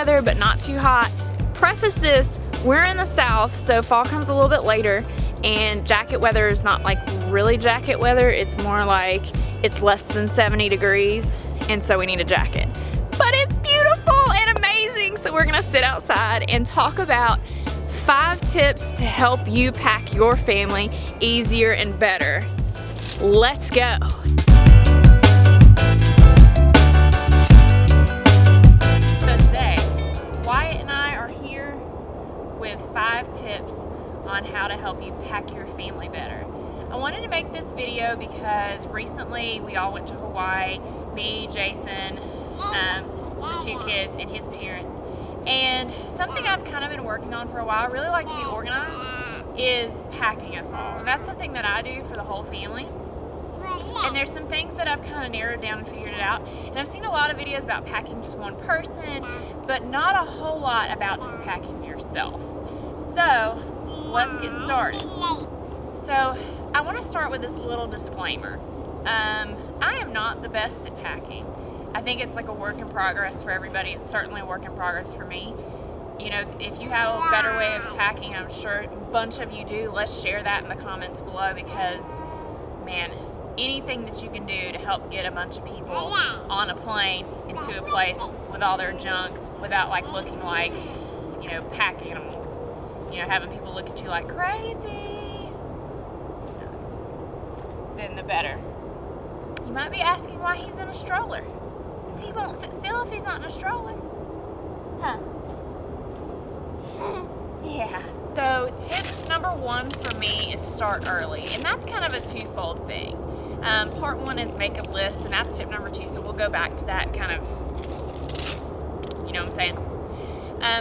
weather, but not too hot. Preface this, we're in the South, so fall comes a little bit later, and jacket weather is not like really jacket weather. It's more like it's less than 70 degrees, and so we need a jacket. But it's beautiful and amazing, so we're gonna sit outside and talk about 5 tips to help you pack your family easier and better. Let's go. So today, Wyatt and I are here with 5 tips on how to help you pack your family better. I wanted to make this video because recently we all went to Hawaii, me, Jason, the 2 kids, and his parents. And something I've kind of been working on for a while, I really like to be organized, is packing us all. And that's something that I do for the whole family. And there's some things that I've kind of narrowed down and figured it out. And I've seen a lot of videos about packing just one person, but not a whole lot about just packing yourself. So let's get started. So I want to start with this little disclaimer. I am not the best at packing. I think it's like a work in progress for everybody. It's certainly a work in progress for me. You know, if you have a better way of packing, I'm sure a bunch of you do. Let's share that in the comments below because, man, anything that you can do to help get a bunch of people on a plane into a place with all their junk without like looking like, you know, pack animals. You know, having people look at you like crazy, then the better. You might be asking why he's in a stroller. He won't sit still if he's not in a stroller. Huh. Yeah. So tip number 1 for me is start early. And that's kind of a twofold thing. Part 1 is make a list, and that's tip number 2. So we'll go back to that kind of, you know what I'm saying?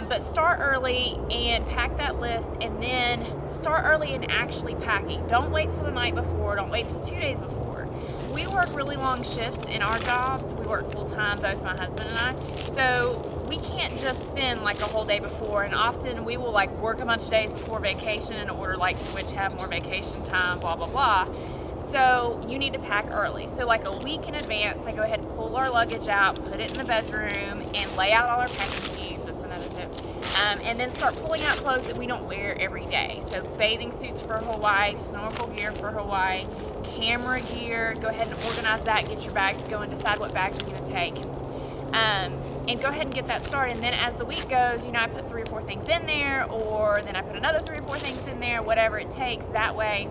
But start early and pack that list, and then start early in actually packing. Don't wait till the night before. Don't wait till 2 days before. We work really long shifts in our jobs. We work full time, both my husband and I. So we can't just spend like a whole day before, and often we will like work a bunch of days before vacation in order like switch, have more vacation time, blah, blah, blah. So you need to pack early. So like a week in advance, I go ahead and pull our luggage out, put it in the bedroom, and lay out all our packing cubes. That's another tip. And then start pulling out clothes that we don't wear every day. So bathing suits for Hawaii, snorkel gear for Hawaii, camera gear. Go ahead and organize that, get your bags going, decide what bags you're going to take. And go ahead and get that started. And then as the week goes, you know, I put 3 or 4 things in there, or then I put another 3 or 4 things in there, whatever it takes. That way,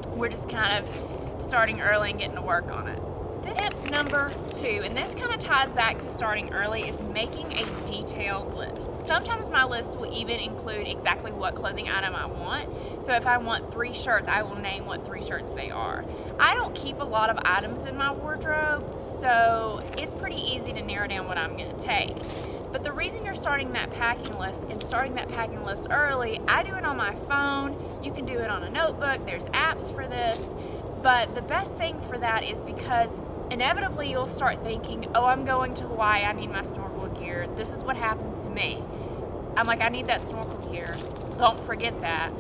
we're just kind of starting early and getting to work on it. Tip number 2, and this kind of ties back to starting early, is making a detailed list. Sometimes my list will even include exactly what clothing item I want. So if I want 3 shirts, I will name what 3 shirts they are. I don't keep a lot of items in my wardrobe, so it's pretty easy to narrow down what I'm going to take. But the reason you're starting that packing list and starting that packing list early, I do it on my phone. You can do it on a notebook. There's apps for this. But the best thing for that is because inevitably you'll start thinking, oh, I'm going to Hawaii, I need my snorkel gear. This is what happens to me. I'm like, I need that snorkel gear. Don't forget that.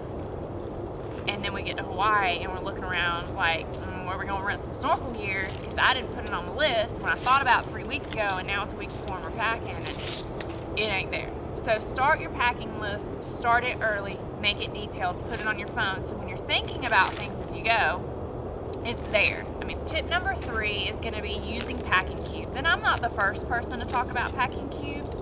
And then we get to Hawaii and we're looking around like, where are we going to rent some snorkel gear? Because I didn't put it on the list when I thought about 3 weeks ago, and now it's a week before and we're packing and it ain't there. So start your packing list, start it early, make it detailed, put it on your phone. So when you're thinking about things as you go, it's there. I mean, tip number 3 is going to be using packing cubes. And I'm not the first person to talk about packing cubes.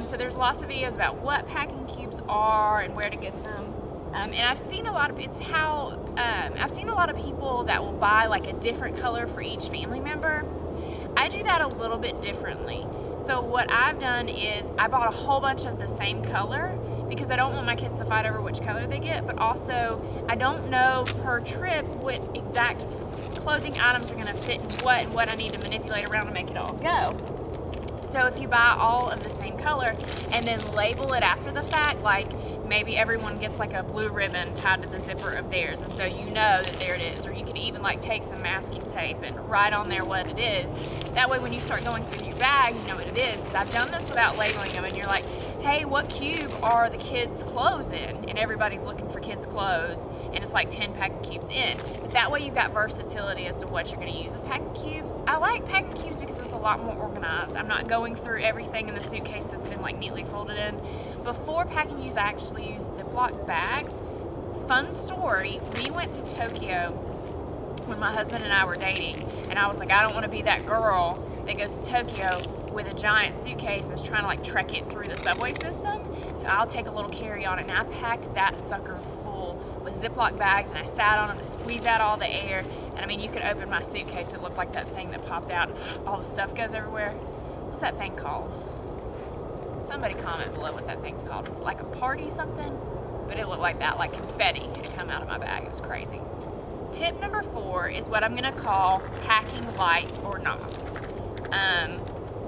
So there's lots of videos about what packing cubes are and where to get them. And I've seen a lot of I've seen a lot of people that will buy like a different color for each family member. I do that a little bit differently. So what I've done is I bought a whole bunch of the same color because I don't want my kids to fight over which color they get, but also I don't know per trip what exact clothing items are going to fit in what and what I need to manipulate around to make it all go. So if you buy all of the same color and then label it after the fact, like maybe everyone gets like a blue ribbon tied to the zipper of theirs, and so you know that there it is. Or you could even like take some masking tape and write on there what it is. That way when you start going through your bag, you know what it is. Because I've done this without labeling them, and you're like, hey, what cube are the kids' clothes in? And everybody's looking for kids' clothes, and it's like 10 packing cubes in. But that way you've got versatility as to what you're going to use with packing cubes. I like packing cubes because it's a lot more organized. I'm not going through everything in the suitcase that's been like neatly folded in. Before packing cubes, I actually used Ziploc bags. Fun story, we went to Tokyo when my husband and I were dating, and I was like, I don't want to be that girl that goes to Tokyo with a giant suitcase and is trying to like trek it through the subway system. So I'll take a little carry-on, and I packed that sucker full with Ziploc bags, and I sat on them to squeeze out all the air. And I mean, you could open my suitcase, it looked like that thing that popped out and all the stuff goes everywhere. What's that thing called? Somebody comment below what that thing's called. Is it like a party something? But it looked like that, like confetti had come out of my bag. It was crazy. Tip number 4 is what I'm gonna call packing light or not.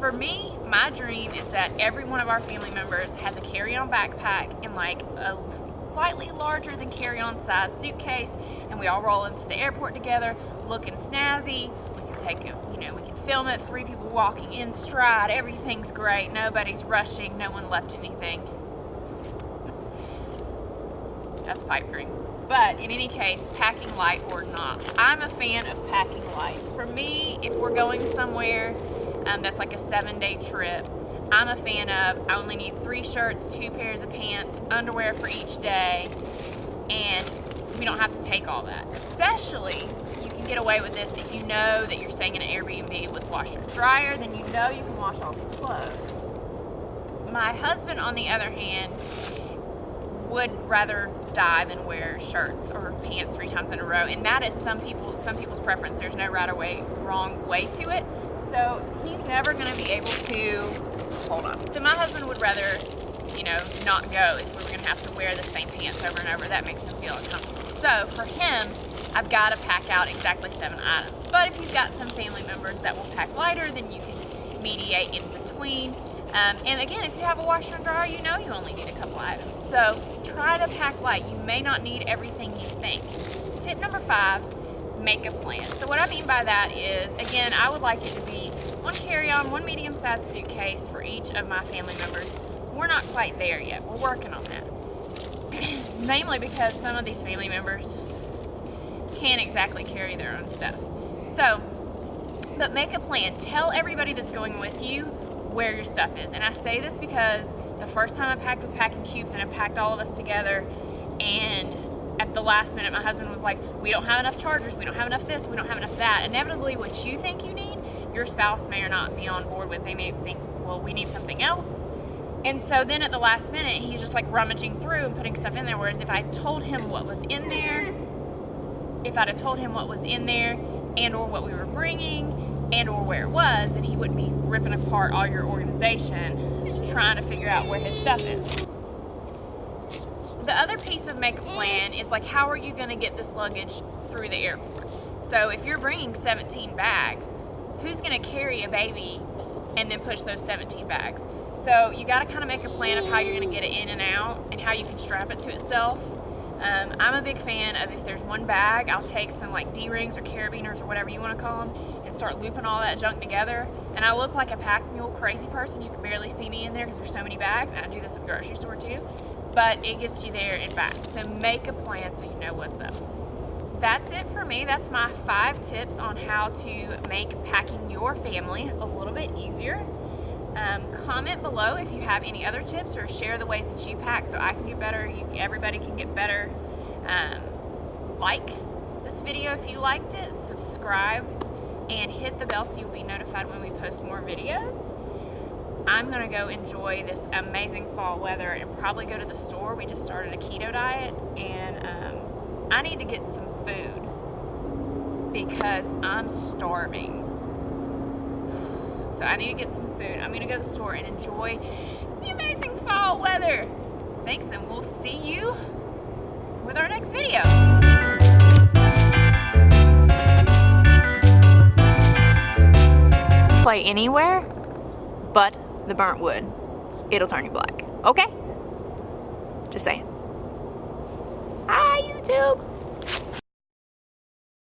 For me, my dream is that every one of our family members has a carry-on backpack in like a slightly larger than carry-on size suitcase, and we all roll into the airport together looking snazzy. We can take it, we can film it, 3 people walking in stride, everything's great, nobody's rushing, no one left anything. That's a pipe dream. But in any case, packing light or not, I'm a fan of packing light. For me, if we're going somewhere that's like a 7-day trip, I'm a fan of, I only need 3 shirts, 2 pairs of pants, underwear for each day, and we don't have to take all that. Especially, you can get away with this if you know that you're staying in an Airbnb with washer and dryer, then you know you can wash all these clothes. My husband, on the other hand, would rather die than wear shirts or pants 3 times in a row, and that is some people's preference. There's no right or wrong way to it. So he's never going to be able to hold on. So my husband would rather, not go if we were going to have to wear the same pants over and over. That makes him feel uncomfortable. So for him, I've got to pack out exactly 7 items. But if you've got some family members that will pack lighter, then you can mediate in between. And again, if you have a washer and dryer, you only need a couple items. So try to pack light. You may not need everything you think. Tip number 5, make a plan. So what I mean by that is, again, I would like it to be 1 carry-on, 1 medium-sized suitcase for each of my family members. We're not quite there yet. We're working on that. Mainly because some of these family members can't exactly carry their own stuff. So, but make a plan. Tell everybody that's going with you where your stuff is. And I say this because the first time I packed with packing cubes and I packed all of us together, and at the last minute my husband was like, we don't have enough chargers, we don't have enough this, we don't have enough that. Inevitably, what you think you need, your spouse may or not be on board with. They may think, well, we need something else. And so then at the last minute, he's just like rummaging through and putting stuff in there. Whereas if I told him what was in there, and or what we were bringing, and or where it was, then he wouldn't be ripping apart all your organization trying to figure out where his stuff is. The other piece of make a plan is like, how are you going to get this luggage through the airport? So if you're bringing 17 bags, who's going to carry a baby and then push those 17 bags? So you got to kind of make a plan of how you're going to get it in and out and how you can strap it to itself. I'm a big fan of, if there's 1 bag, I'll take some like D-rings or carabiners or whatever you want to call them and start looping all that junk together. And I look like a pack mule crazy person. You can barely see me in there because there's so many bags, and I do this at the grocery store too. But it gets you there and back. So make a plan so you know what's up. That's it for me. That's my 5 tips on how to make packing your family a little bit easier. Comment below if you have any other tips, or share the ways that you pack so I can get better, everybody can get better. Like this video if you liked it, subscribe, and hit the bell so you'll be notified when we post more videos. I'm gonna go enjoy this amazing fall weather and probably go to the store. We just started a keto diet, and I need to get some food because I'm starving. So I need to get some food. I'm gonna go to the store and enjoy the amazing fall weather. Thanks, and we'll see you with our next video. Play anywhere but the burnt wood. It'll turn you black. Okay? Just saying. Hi, YouTube.